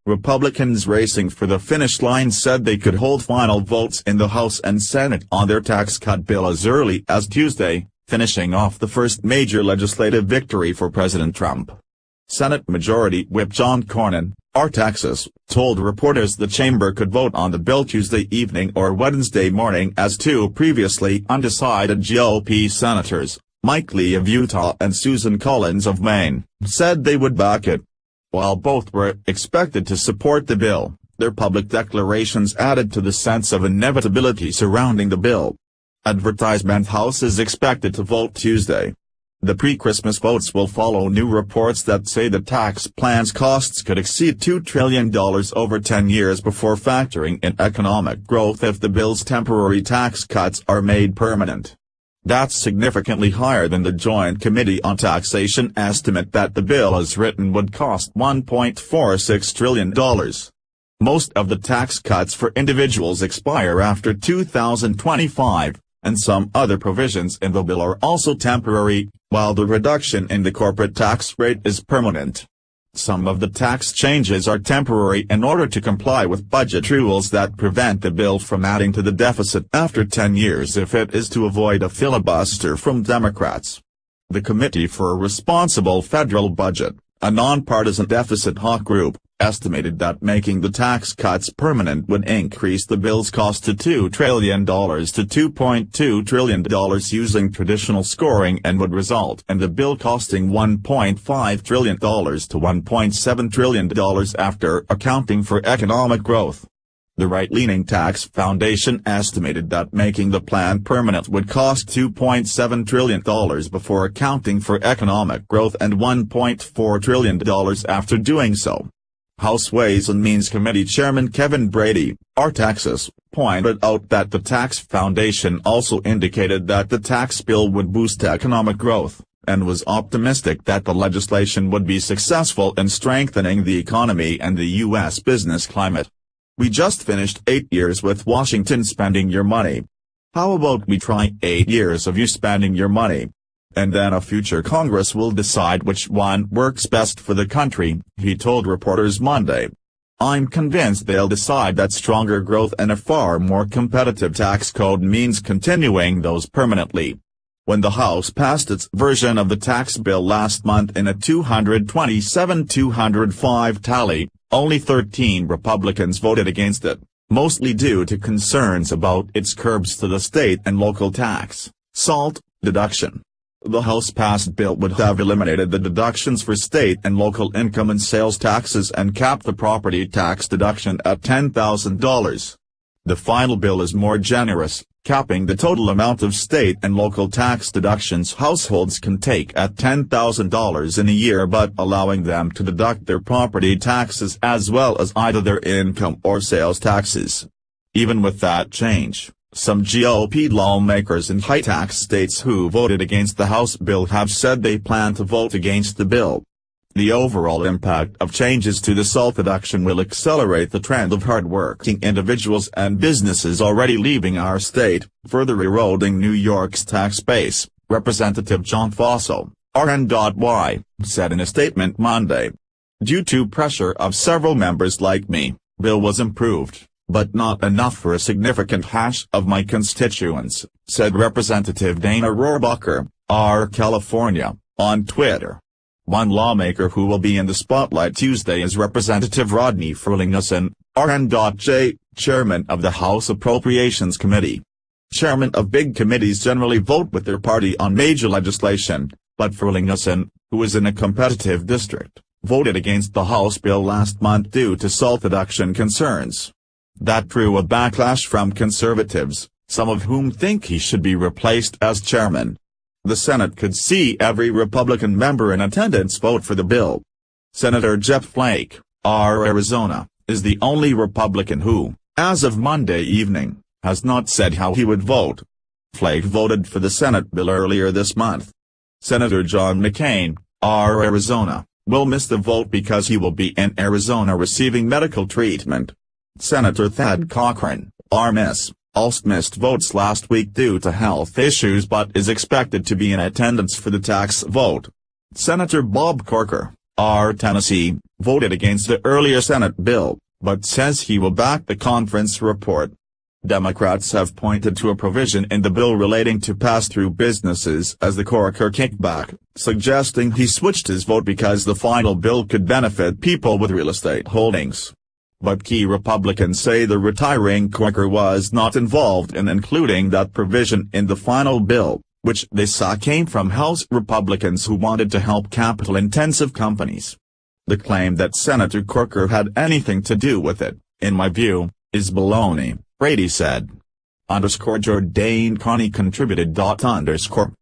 Republicans racing for the finish line said they could hold final votes in the House and Senate on their tax cut bill as early as Tuesday, finishing off the first major legislative victory for President Trump. Senate Majority Whip John Cornyn, Texas, told reporters the chamber could vote on the bill Tuesday evening or Wednesday morning as two previously undecided GOP senators, Mike Lee of Utah and Susan Collins of Maine, said they would back it. While both were expected to support the bill, their public declarations added to the sense of inevitability surrounding the bill. Advertisement House is expected to vote Tuesday. The pre-Christmas votes will follow new reports that say the tax plan's costs could exceed $2 trillion over 10 years before factoring in economic growth if the bill's temporary tax cuts are made permanent. That's significantly higher than the Joint Committee on Taxation estimate that the bill as written would cost $1.46 trillion. Most of the tax cuts for individuals expire after 2025, and some other provisions in the bill are also temporary, while the reduction in the corporate tax rate is permanent. Some of the tax changes are temporary in order to comply with budget rules that prevent the bill from adding to the deficit after 10 years if it is to avoid a filibuster from Democrats. The Committee for a Responsible Federal Budget, a nonpartisan deficit hawk group, estimated that making the tax cuts permanent would increase the bill's cost to $2 trillion to $2.2 trillion using traditional scoring and would result in the bill costing $1.5 trillion to $1.7 trillion after accounting for economic growth. The right-leaning Tax Foundation estimated that making the plan permanent would cost $2.7 trillion before accounting for economic growth and $1.4 trillion after doing so. House Ways and Means Committee Chairman Kevin Brady, Texas, pointed out that the Tax Foundation also indicated that the tax bill would boost economic growth, and was optimistic that the legislation would be successful in strengthening the economy and the U.S. business climate. "We just finished 8 years with Washington spending your money. How about we try 8 years of you spending your money? And then a future Congress will decide which one works best for the country," he told reporters Monday. "I'm convinced they'll decide that stronger growth and a far more competitive tax code means continuing those permanently." When the House passed its version of the tax bill last month in a 227-205 tally, only 13 Republicans voted against it, mostly due to concerns about its curbs to the state and local tax, SALT, deduction. The House-passed bill would have eliminated the deductions for state and local income and sales taxes and capped the property tax deduction at $10,000. The final bill is more generous, capping the total amount of state and local tax deductions households can take at $10,000 in a year but allowing them to deduct their property taxes as well as either their income or sales taxes. Even with that change, some GOP lawmakers in high-tax states who voted against the House bill have said they plan to vote against the bill. The overall impact of changes to the SALT deduction will accelerate the trend of hard-working individuals and businesses already leaving our state, further eroding New York's tax base, Representative John Faso, RN.Y, said in a statement Monday. "Due to pressure of several members like me, bill was improved, but not enough for a significant hash of my constituents," said Representative Dana Rohrabacher, California, on Twitter. One lawmaker who will be in the spotlight Tuesday is Representative Rodney Frelinghuysen, RN.J, chairman of the House Appropriations Committee. Chairmen of big committees generally vote with their party on major legislation, but Frelinghuysen, who is in a competitive district, voted against the House bill last month due to SALT deduction concerns. That drew a backlash from conservatives, some of whom think he should be replaced as chairman. The Senate could see every Republican member in attendance vote for the bill. Senator Jeff Flake, Arizona, is the only Republican who, as of Monday evening, has not said how he would vote. Flake voted for the Senate bill earlier this month. Senator John McCain, Arizona, will miss the vote because he will be in Arizona receiving medical treatment. Senator Thad Cochran, Miss, also missed votes last week due to health issues but is expected to be in attendance for the tax vote. Senator Bob Corker, Tennessee, voted against the earlier Senate bill, but says he will back the conference report. Democrats have pointed to a provision in the bill relating to pass-through businesses as the Corker kickback, suggesting he switched his vote because the final bill could benefit people with real estate holdings. But key Republicans say the retiring Corker was not involved in including that provision in the final bill, which they saw came from House Republicans who wanted to help capital-intensive companies. The claim that Senator Corker had anything to do with it, in my view, is baloney, Brady said. _Jordain Connie contributed. _.